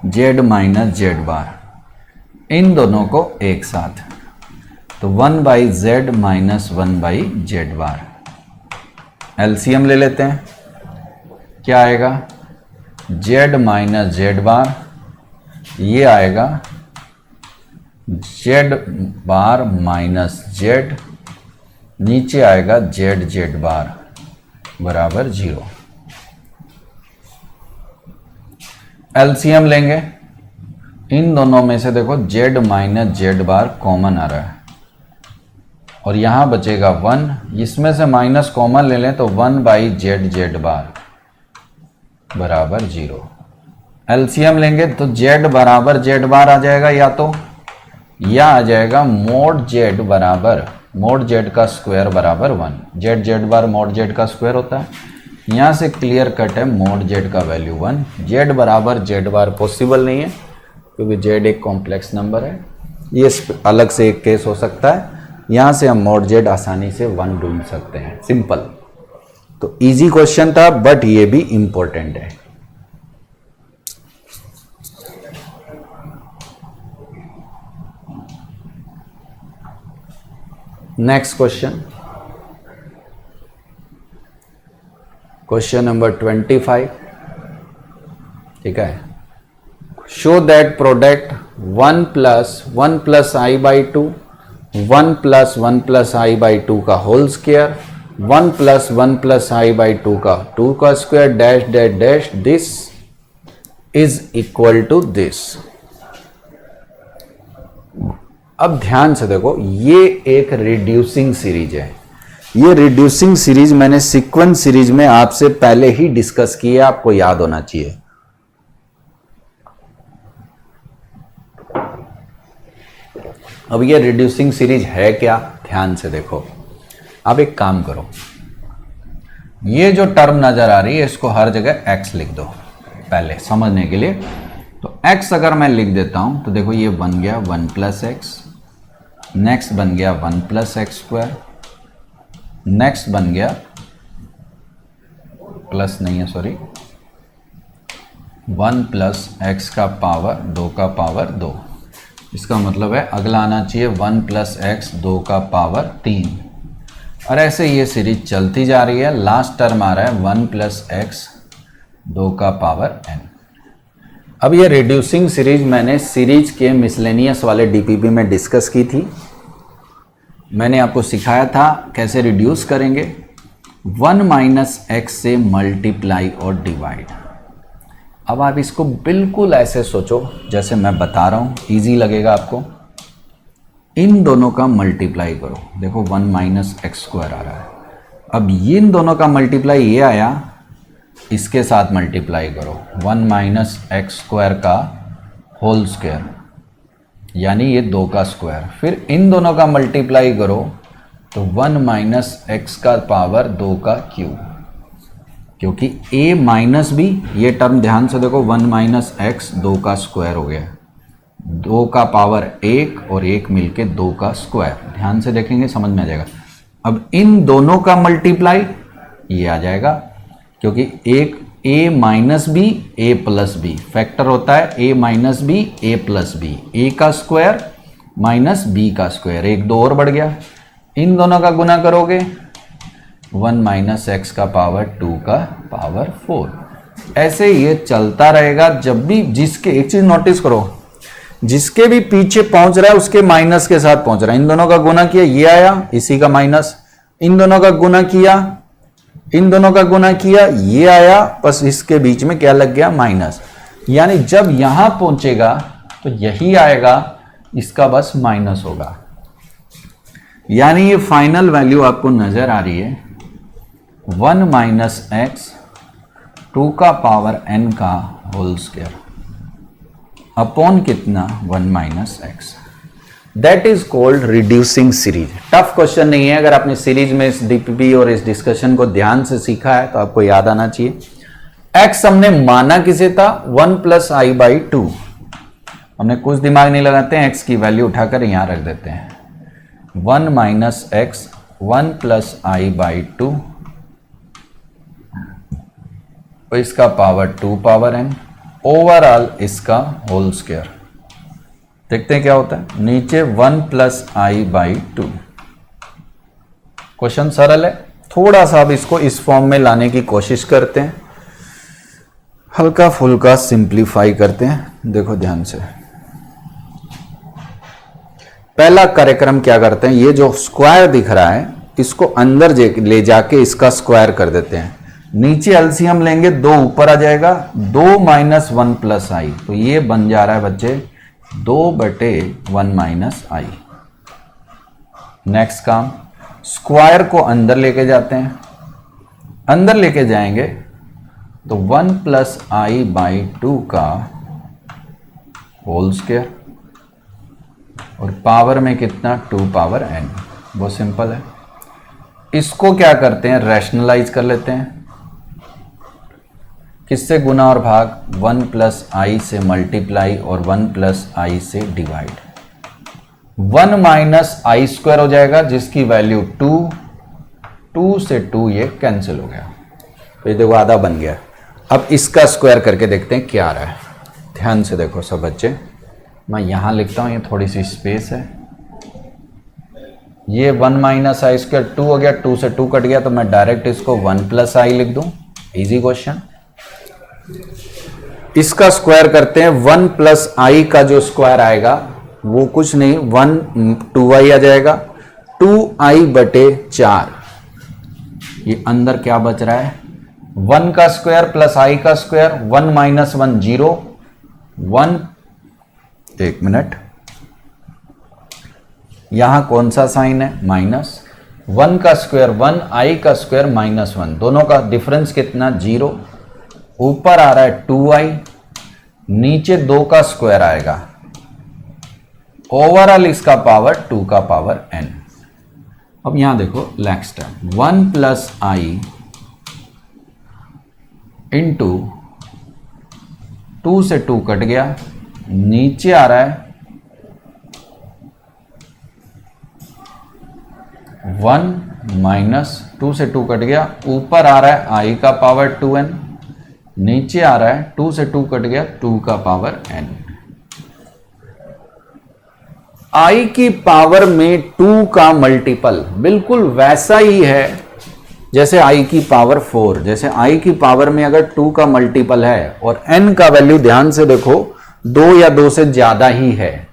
Z - Z बार, इन दोनों को एक साथ, तो 1/Z - 1/Z बार। एलसीएम ले लेते हैं, क्या आएगा, Z - Z बार, ये आएगा Z बार -Z, नीचे आएगा Z बार बराबर 0। एलसीएम लेंगे, इन दोनों में से देखो Z - Z बार कॉमन आ रहा है, और यहां बचेगा 1, इसमें से माइनस कॉमन ले लें तो 1/Z बार बराबर 0। एलसीएम लेंगे तो Z बराबर Z बार आ जाएगा, या आ जाएगा मोड Z बराबर मोड Z का स्क्वायर बराबर 1। Z बार मोड Z का स्क्वायर होता है, यहाँ से क्लियर कट है मोड Z का वैल्यू 1। Z बराबर Z बार पॉसिबल नहीं है, क्योंकि Z एक कॉम्प्लेक्स नंबर है, ये अलग से एक केस हो सकता है। यहाँ से हम मोड Z आसानी से 1 ढूंढ सकते हैं, सिंपल। तो इजी क्वेश्चन था, बट ये भी इंपॉर्टेंट है। नेक्स्ट क्वेश्चन नंबर 25, ठीक है। Show that product 1 plus i by 2, 1 plus i by 2 का whole square, 1 plus i by 2 का square dash dash dash this is equal to this. अब ध्यान से देखो, ये एक रिड्यूसिंग सीरीज है। ये रिड्यूसिंग सीरीज मैंने सीक्वेंस सीरीज में आपसे पहले ही डिस्कस की है, आपको याद होना चाहिए। अब ये रिड्यूसिंग सीरीज है क्या, ध्यान से देखो। अब एक काम करो, ये जो टर्म नजर आ रही है इसको हर जगह x लिख दो पहले समझने के लिए। तो x अगर मैं लिख देता हूं तो देखो ये बन गया 1 प्लस एक्स, नेक्स्ट बन गया 1 प्लस एक्स स्क्वायर, नेक्स्ट बन गया प्लस नहीं है सॉरी 1 प्लस एक्स का पावर 2 का पावर 2। इसका मतलब है अगला आना चाहिए 1 प्लस एक्स 2 का पावर 3। और ऐसे ये सीरीज चलती जा रही है। लास्ट टर्म आ रहा है 1 प्लस एक्स 2 का पावर n। अब ये रिड्यूसिंग सीरीज मैंने सीरीज के मिसलेनियस वाले डीपीपी में डिस्कस की थी। मैंने आपको सिखाया था कैसे रिड्यूस करेंगे, 1 माइनस एक्स से मल्टीप्लाई और डिवाइड। अब आप इसको बिल्कुल ऐसे सोचो जैसे मैं बता रहा हूँ, इजी लगेगा आपको। इन दोनों का मल्टीप्लाई करो, देखो 1 माइनस एक्स स्क्वायर आ रहा है। अब ये इन दोनों का मल्टीप्लाई ये आया, इसके साथ मल्टीप्लाई करो 1 माइनस एक्स स्क्वायर का होल स्क्वायर, यानी ये 2 का स्क्वायर। फिर इन दोनों का मल्टीप्लाई करो तो 1 माइनस एक्स का पावर 2 का क्यूब, क्योंकि a माइनस बी, ये टर्म ध्यान से देखो 1 माइनस एक्स 2 का स्क्वायर हो गया, 2 का पावर 1 और 1 मिलके 2 का स्क्वायर। ध्यान से देखेंगे समझ में आ जाएगा। अब इन दोनों का मल्टीप्लाई ये आ जाएगा, क्योंकि एक a minus B A plus B factor होता है, a minus B A plus B, A का स्क्वायर माइनस बी का स्क्वायर, 1 2 और बढ़ गया। इन दोनों का गुना करोगे 1 माइनस एक्स का पावर 2 का पावर 4। ऐसे ये चलता रहेगा। जब भी जिसके, एक चीज नोटिस करो, जिसके भी पीछे पहुंच रहा है उसके माइनस के साथ पहुंच रहा है। इन दोनों का गुना किया ये आया, इसी का माइनस, इन दोनों का गुना किया, इन दोनों का गुना किया ये आया, बस इसके बीच में क्या लग गया, माइनस। यानी जब यहां पहुंचेगा तो यही आएगा, इसका बस माइनस होगा। यानी ये फाइनल वैल्यू आपको नजर आ रही है 1 माइनस एक्स 2 का पावर n का होल स्क्वायर अपॉन कितना 1 minus x. That is called reducing series. Tough question नहीं है। अगर आपने सीरीज में इस डीपीपी और इस डिस्कशन को ध्यान से सीखा है तो आपको याद आना चाहिए। एक्स हमने माना किसे था, 1 प्लस आई बाई 2। हमने कुछ दिमाग नहीं लगाते हैं, एक्स की वैल्यू उठाकर यहां रख देते हैं। 1 minus x 1 plus i by 2, इसका पावर 2 पावर n, ओवरऑल इसका होल स्क्वायर। देखते हैं क्या होता है। नीचे 1 प्लस आई बाई 2। क्वेश्चन सरल है, थोड़ा सा अब इसको इस फॉर्म में लाने की कोशिश करते हैं, हल्का फुल्का सिंप्लीफाई करते हैं। देखो ध्यान से, पहला कार्यक्रम क्या करते हैं, ये जो स्क्वायर दिख रहा है इसको अंदर ले जाके इसका स्क्वायर कर देते हैं। नीचे एलसीएम लेंगे, 2 ऊपर आ जाएगा, 2 माइनस 1 प्लस आई, तो ये बन जा रहा है बच्चे 2/1 माइनस आई। नेक्स्ट काम, स्क्वायर को अंदर लेके जाते हैं, अंदर लेके जाएंगे तो 1 प्लस आई बाई 2 का होल स्क्वायर और पावर में कितना 2 पावर n। बहुत सिंपल है। इसको क्या करते हैं, रैशनलाइज कर लेते हैं। किससे गुना और भाग, 1 प्लस आई से मल्टीप्लाई और 1 प्लस आई से डिवाइड। 1 माइनस आई स्क्वायर हो जाएगा जिसकी वैल्यू 2, 2 से 2 ये कैंसिल हो गया, तो ये देखो आधा बन गया। अब इसका स्क्वायर करके देखते हैं क्या आ रहा है। ध्यान से देखो सब बच्चे, मैं यहां लिखता हूं, ये थोड़ी सी स्पेस है। ये 1 माइनस आई स्क्वायर 2 हो गया, 2 से 2 कट गया, तो मैं डायरेक्ट इसको 1 प्लस आई लिख दूं। Easy question. इसका स्क्वायर करते हैं। 1 प्लस आई का जो स्क्वायर आएगा वो कुछ नहीं, 2i आ जाएगा, 2i बटे 4। ये अंदर क्या बच रहा है, 1 का स्क्वायर प्लस आई का स्क्वायर, 1 माइनस 1 0, 1, एक मिनट, यहां कौन सा साइन है, माइनस, 1 का स्क्वायर 1, आई का स्क्वायर माइनस 1, दोनों का डिफरेंस कितना, 0, ऊपर आ रहा है 2i, नीचे 2 का स्क्वायर आएगा, ओवरऑल इसका पावर 2 का पावर n। अब यहां देखो नेक्स्ट है 1 प्लस आई इंटू 2 से 2 कट गया, नीचे आ रहा है 1 माइनस 2 से 2 कट गया, ऊपर आ रहा है आई का पावर 2n, नीचे आ रहा है 2 से 2 कट गया 2 का पावर n। आई की पावर में 2 का मल्टीपल बिल्कुल वैसा ही है जैसे आई की पावर 4। जैसे आई की पावर में अगर 2 का मल्टीपल है और n का वैल्यू ध्यान से देखो 2 या 2 से ज्यादा ही है,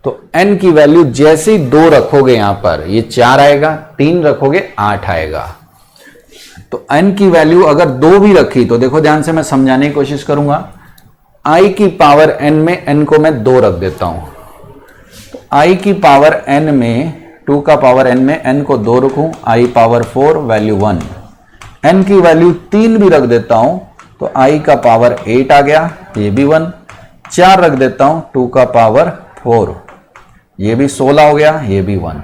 तो n की वैल्यू जैसे ही 2 रखोगे यहां पर ये 4 आएगा, 3 रखोगे 8 आएगा। तो n की वैल्यू अगर 2 भी रखी तो देखो ध्यान से, मैं समझाने की कोशिश करूंगा। i की पावर n में n को मैं 2 रख देता हूं, तो i की पावर n में 2 का पावर n में n को 2 रखूं, i पावर 4 वैल्यू 1, n की वैल्यू 3 भी रख देता हूं तो i का पावर 8 आ गया, ये भी 1, 4 रख देता हूं 2 का पावर 4, ये भी 16 हो गया, ये भी 1।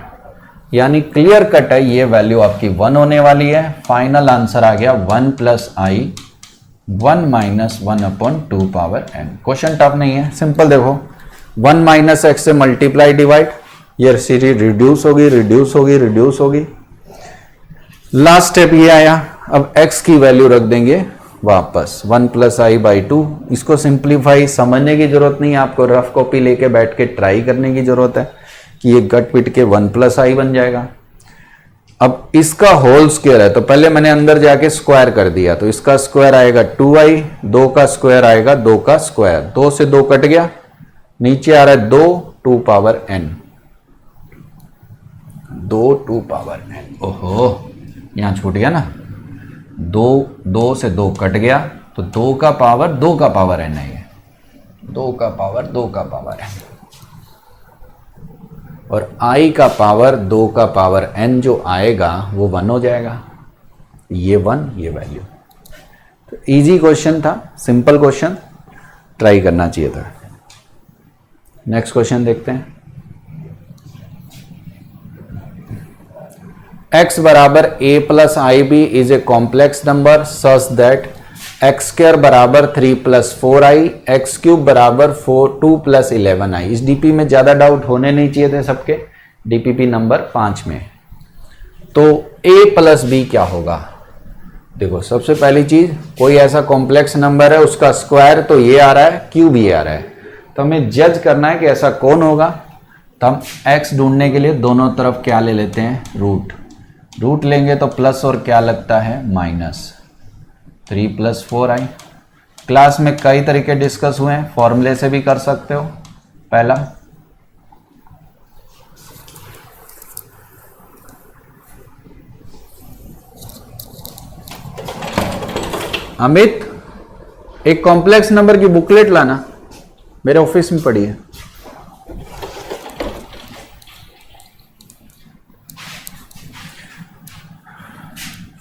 यानी क्लियर कट है ये वैल्यू आपकी 1 होने वाली है। फाइनल आंसर आ गया 1 प्लस आई 1 minus 1 upon 2 power n। Question tough नहीं है, सिंपल देखो 1 माइनस एक्स से मल्टीप्लाई डिवाइड, ये सीरीज रिड्यूस होगी रिड्यूस होगी रिड्यूस होगी, लास्ट स्टेप ये आया। अब x की वैल्यू रख देंगे वापस 1 प्लस आई बाई 2। इसको सिंप्लीफाई समझने की जरूरत नहीं है, आपको रफ कॉपी लेके बैठ के ट्राई करने की जरूरत है कि ये गट पिट के 1 प्लस आई बन जाएगा। अब इसका होल स्क्वायर है तो पहले मैंने अंदर जाके स्क्वायर कर दिया, तो इसका स्क्वायर आएगा 2i, 2 का स्क्वायर आएगा 2 का स्क्वायर, 2 से 2 कट गया, नीचे आ रहा है 2 2 पावर n, 2 2 पावर n। ओहो यहां छूट गया ना, 2 से 2 कट गया तो 2 का पावर n है, ये 2 का पावर 2 का पावर n, और i का पावर 2 का पावर n जो आएगा वो 1 हो जाएगा, ये 1 ये वैल्यू। तो इजी क्वेश्चन था, सिंपल क्वेश्चन, ट्राई करना चाहिए था। नेक्स्ट क्वेश्चन देखते हैं। x बराबर a plus I b is a complex number such that x square बराबर 3 प्लस 4i, एक्स क्यूब बराबर 2 प्लस 11i। इस डीपी में ज्यादा डाउट होने नहीं चाहिए थे सबके, डीपीपी नंबर 5 में। तो a प्लस बी क्या होगा, देखो सबसे पहली चीज कोई ऐसा कॉम्प्लेक्स नंबर है उसका स्क्वायर तो ये आ रहा है, क्यूब ये आ रहा है, तो हमें जज करना है कि ऐसा कौन होगा। तो हम x ढूंढने के लिए दोनों तरफ क्या ले लेते हैं, रूट लेंगे तो प्लस और क्या लगता है माइनस, 3 प्लस 4i। क्लास में कई तरीके डिस्कस हुए हैं, फॉर्मूले से भी कर सकते हो। पहला अमित एक कॉम्प्लेक्स नंबर की बुकलेट लाना, मेरे ऑफिस में पड़ी है।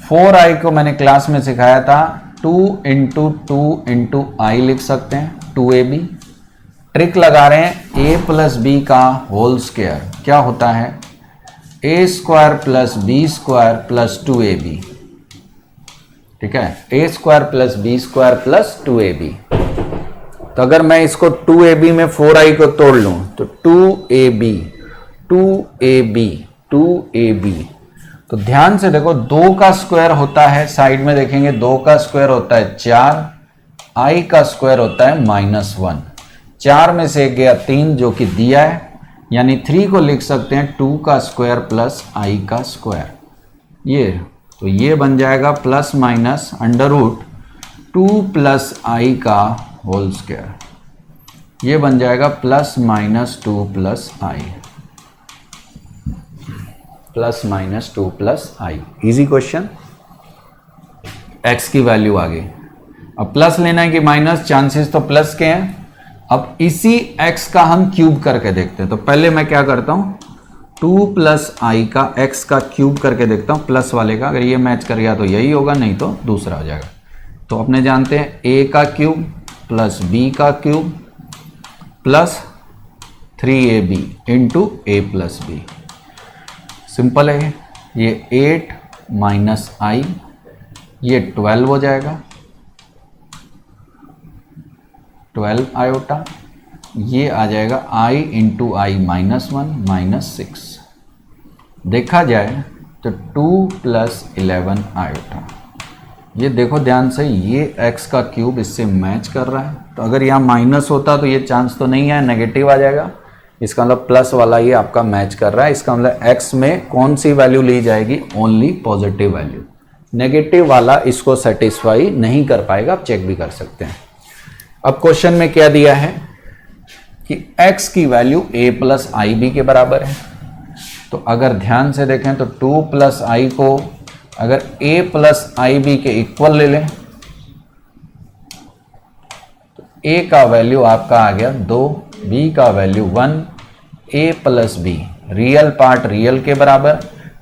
फोर आई को मैंने क्लास में सिखाया था 2 इंटू 2 इंटू आई लिख सकते हैं, 2ab। ट्रिक लगा रहे हैं a प्लस बी का होल स्क्वायर क्या होता है, a square plus B square plus 2ab। ठीक है, a square plus B square plus 2ab। तो अगर मैं इसको 2ab में 4i को तोड़ लूं तो 2ab 2ab 2ab। तो ध्यान से देखो 2 का स्क्वायर होता है, साइड में देखेंगे 2 का स्क्वायर होता है 4, i का स्क्वायर होता है -1। 4 में से गया 3 जो कि दिया है, यानी 3 को लिख सकते हैं 2 का स्क्वायर प्लस आई का स्क्वायर। ये तो ये बन जाएगा plus minus under root 2 plus I का होल स्क्वायर। ये बन जाएगा plus minus 2 plus I, plus minus 2 plus I. Easy question. x की वैल्यू आ गई। अब प्लस लेना है कि माइनस, चांसेस तो प्लस के हैं। अब इसी x का हम क्यूब करके देखते हैं। तो पहले मैं क्या करता हूं, 2 प्लस आई का x का क्यूब करके देखता हूं प्लस वाले का। अगर ये मैच कर गया तो यही होगा, नहीं तो दूसरा हो जाएगा। तो अपने जानते हैं a का क्यूब प्लस b का cube plus 3ab into a plus b। Simple है ये 8 माइनस आई, ये 12 हो जाएगा, 12 आयोटा। ये आ जाएगा i into I minus 1 minus 6। देखा जाए तो 2 प्लस 11 आयोटा। ये देखो ध्यान से, ये x का क्यूब इससे मैच कर रहा है। तो अगर यहाँ माइनस होता तो ये चांस तो नहीं है, नेगेटिव आ जाएगा। इसका मतलब प्लस वाला ये आपका मैच कर रहा है। इसका मतलब x में कौन सी वैल्यू ली जाएगी, ओनली पॉजिटिव वैल्यू। नेगेटिव वाला इसको सेटिस्फाई नहीं कर पाएगा, आप चेक भी कर सकते हैं। अब क्वेश्चन में क्या दिया है कि x की value a plus I b के बराबर है। तो अगर ध्यान से देखें तो 2 प्लस आई को अगर a प्लस आई बी के इक्वल ले लें तो a का वैल्यू आपका आ गया 2, b का value 1, a plus b, real part real के बराबर,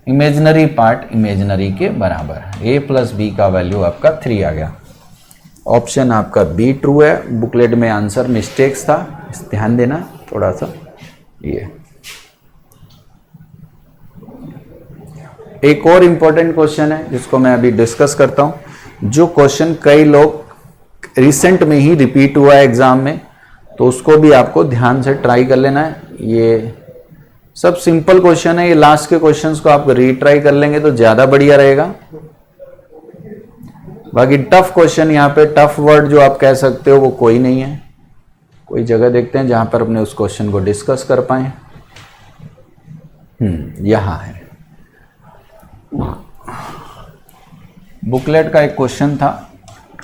इमेजिनरी पार्ट इमेजिनरी के बराबर। a प्लस बी का वैल्यू आपका 3 आ गया। ऑप्शन आपका बी ट्रू है। बुकलेट में आंसर मिस्टेक्स था, इस ध्यान देना थोड़ा सा। ये एक और इंपॉर्टेंट क्वेश्चन है जिसको मैं अभी डिस्कस करता हूं, जो क्वेश्चन कई लोग रिसेंट में ही रिपीट हुआ है एग्जाम में, तो उसको भी आपको ध्यान से ट्राई कर लेना है। ये सब सिंपल क्वेश्चन है, ये लास्ट के क्वेश्चंस को आप रीट्राई कर लेंगे तो ज्यादा बढ़िया रहेगा। बाकी टफ क्वेश्चन, यहाँ पे टफ वर्ड जो आप कह सकते हो वो कोई नहीं है। कोई जगह देखते हैं जहां पर अपने उस क्वेश्चन को डिस्कस कर पाए। यहां है, बुकलेट का एक क्वेश्चन था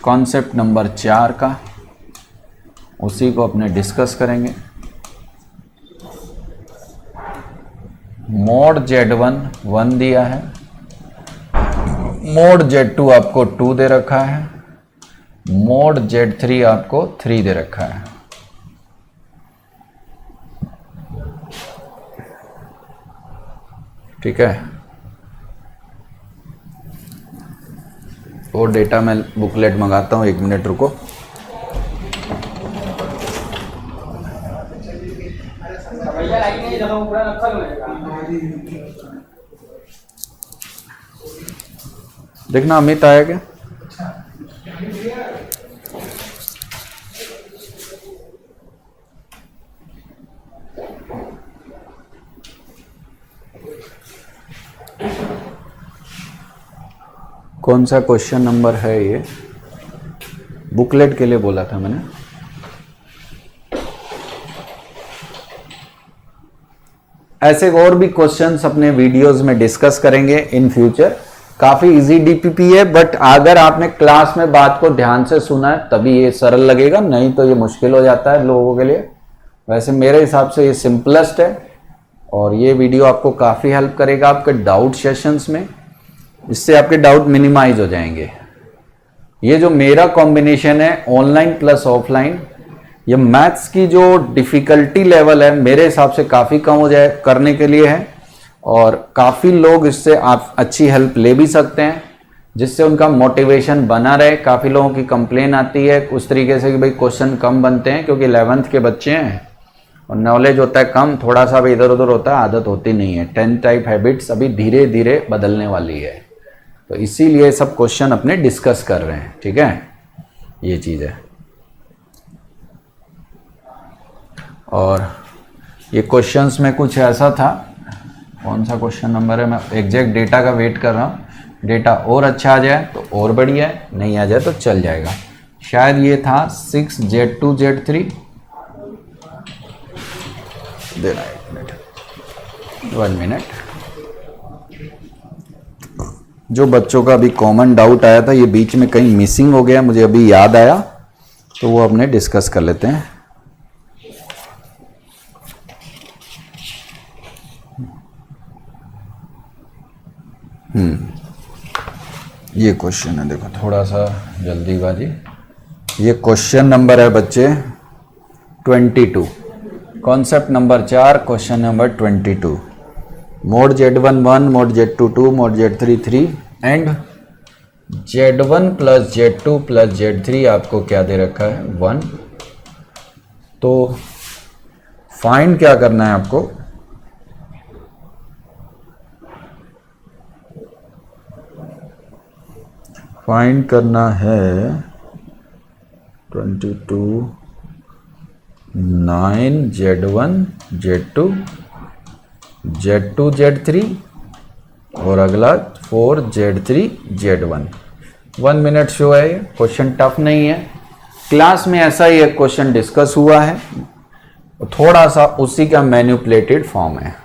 कॉन्सेप्ट नंबर 4 का, उसी को अपने डिस्कस करेंगे। मोड Z1 1 दिया है, मोड Z2 आपको 2 दे रखा है, मोड Z3 आपको 3 दे रखा है। ठीक है, और डेटा मैं बुकलेट मंगाता हूं, 1 मिनट रुको। देखना अमित आया क्या? कौन सा क्वेश्चन नंबर है ये? बुकलेट के लिए बोला था मैंने। ऐसे और भी क्वेश्चंस अपने वीडियोस में डिस्कस करेंगे इन फ्यूचर। काफी इजी डीपीपी है, बट अगर आपने क्लास में बात को ध्यान से सुना है तभी ये सरल लगेगा, नहीं तो ये मुश्किल हो जाता है लोगों के लिए। वैसे मेरे हिसाब से ये सिंपलेस्ट है और ये वीडियो आपको काफी हेल्प करेगा आपके डाउट सेशंस में, इससे आपके डाउट मिनिमाइज हो जाएंगे। ये जो मेरा कॉम्बिनेशन है ऑनलाइन प्लस ऑफलाइन, ये मैथ्स की जो डिफिकल्टी लेवल है मेरे हिसाब से काफ़ी कम हो जाए करने के लिए है, और काफ़ी लोग इससे आप अच्छी हेल्प ले भी सकते हैं, जिससे उनका मोटिवेशन बना रहे। काफ़ी लोगों की कंप्लेन आती है उस तरीके से कि भाई क्वेश्चन कम बनते हैं क्योंकि 11th के बच्चे हैं और नॉलेज होता है कम, थोड़ा सा भी इधर उधर होता है, आदत होती नहीं है। 10 टाइप हैबिट्स अभी धीरे धीरे बदलने वाली है, तो इसीलिए सब क्वेश्चन अपने डिस्कस कर रहे हैं। ठीक है, ये चीज़ है। और ये क्वेश्चंस में कुछ ऐसा था, कौन सा क्वेश्चन नंबर है, मैं एग्जैक्ट डेटा का वेट कर रहा हूँ। डेटा और अच्छा आ जाए तो और बढ़िया है, नहीं आ जाए तो चल जाएगा। शायद ये था 6Z2 Z3 देना, 1 मिनट। 1 मिनट। जो बच्चों का अभी कॉमन डाउट आया था, ये बीच में कहीं मिसिंग हो गया, मुझे अभी याद आया, तो वो अपने डिस्कस कर लेते हैं। ये क्वेश्चन है, देखो थोड़ा सा जल्दीबाजी। ये क्वेश्चन नंबर है बच्चे 22, concept number 4, question number 22। Mode Z1 1, mode Z2 2, mode Z3 3 and Z1 plus Z2 plus Z3 आपको क्या दे रखा है 1। तो फाइंड क्या करना है आपको, फाइंड करना है 22 9 Z1 Z2 Z2 Z3 और अगला 4 Z3 Z1। 1 मिनट शो है। ये क्वेश्चन टफ नहीं है, क्लास में ऐसा ही एक क्वेश्चन डिस्कस हुआ है, थोड़ा सा उसी का मैनिपुलेटेड फॉर्म है।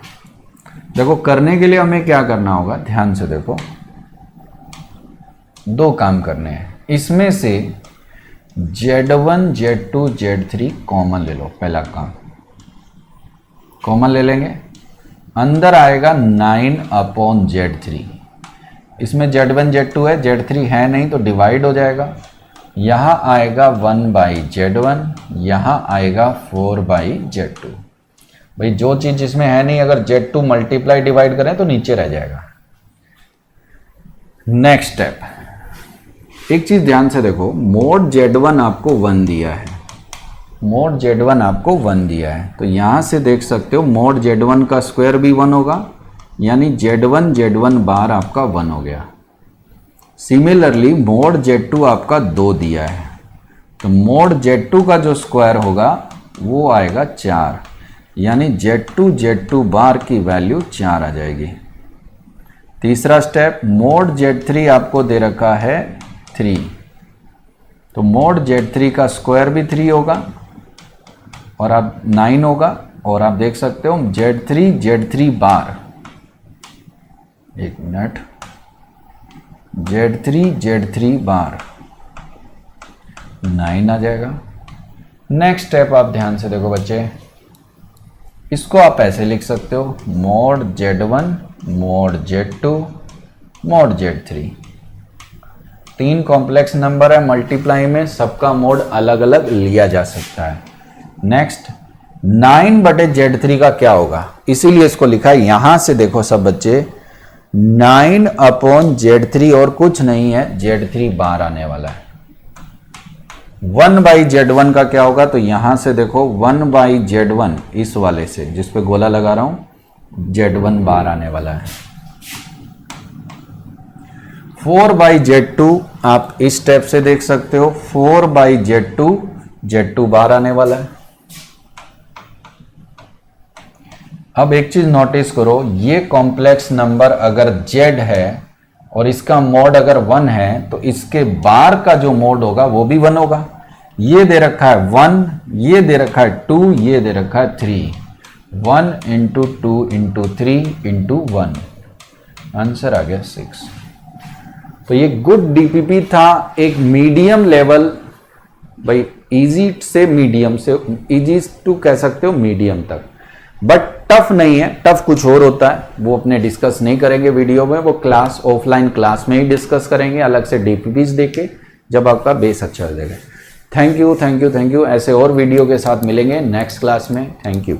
देखो करने के लिए हमें क्या करना होगा, ध्यान से देखो, 2 काम करने हैं। इसमें से Z1 Z2 Z3 कॉमन ले लो, पहला काम कॉमन ले लेंगे। अंदर आएगा 9/Z3, इसमें Z1 Z2 है, Z3 है नहीं तो डिवाइड हो जाएगा। यहाँ आएगा 1/Z1, यहाँ आएगा 4/Z2। भाई जो चीज़ इसमें है नहीं, अगर Z2 मल्टीप्लाई डिवाइड करें तो नीचे रह जाएगा। नेक्स्ट स्टेप, एक चीज़ ध्यान से देखो, मोड Z1 आपको 1 दिया है, मोड Z1 आपको 1 दिया है, तो यहाँ से देख सकते हो मोड Z1 का स्क्वायर भी 1 होगा, यानी Z1 बार आपका 1 हो गया। सिमिलरली मोड Z2 आपका 2 दिया है, तो मोड Z2 का जो स्क्वायर होगा वो आएगा 4, यानी Z2 बार की वैल्यू 4 आ जाएगी। तीसरा स्टेप, मोड Z3 आपको दे रखा है 3, तो मोड Z3 का स्क्वायर भी 3 होगा और आप 9 होगा, और आप देख सकते हो Z3 बार, एक मिनट, Z3 बार 9 आ जाएगा। नेक्स्ट स्टेप आप ध्यान से देखो बच्चे, इसको आप ऐसे लिख सकते हो, mode Z1 mode Z2 mode Z3। 3 complex number है, मल्टीप्लाई में सबका मोड अलग अलग लिया जा सकता है। नेक्स्ट 9/Z3 का क्या होगा, इसीलिए इसको लिखा है। यहां से देखो सब बच्चे, 9/Z3 और कुछ नहीं है, Z3 बार आने वाला है। 1/Z1 का क्या होगा, तो यहां से देखो 1/Z1, इस वाले से जिस पे गोला लगा रहा हूं, Z1 बार आने वाला है। 4/Z2 आप इस स्टेप से देख सकते हो, 4/Z2 Z2 बार आने वाला है। अब एक चीज नोटिस करो, ये कॉम्प्लेक्स नंबर अगर Z है और इसका मोड अगर 1 है, तो इसके बार का जो मोड होगा वो भी 1 होगा। ये दे रखा है 1, ये दे रखा है 2, ये दे रखा है 3, 1 × 2 × 3 × 1, आंसर आ गया 6। तो ये गुड डीपीपी था, एक मीडियम लेवल, भाई इजी से मीडियम से, इजी टू कह सकते हो मीडियम तक, बट टफ नहीं है। टफ कुछ और होता है, वो अपने डिस्कस नहीं करेंगे वीडियो में, वो क्लास ऑफलाइन क्लास में ही डिस्कस करेंगे, अलग से डीपीपीज देके, जब आपका बेस अच्छा हो जाएगा। Thank you. ऐसे और वीडियो के साथ मिलेंगे नेक्स्ट क्लास में। Thank you.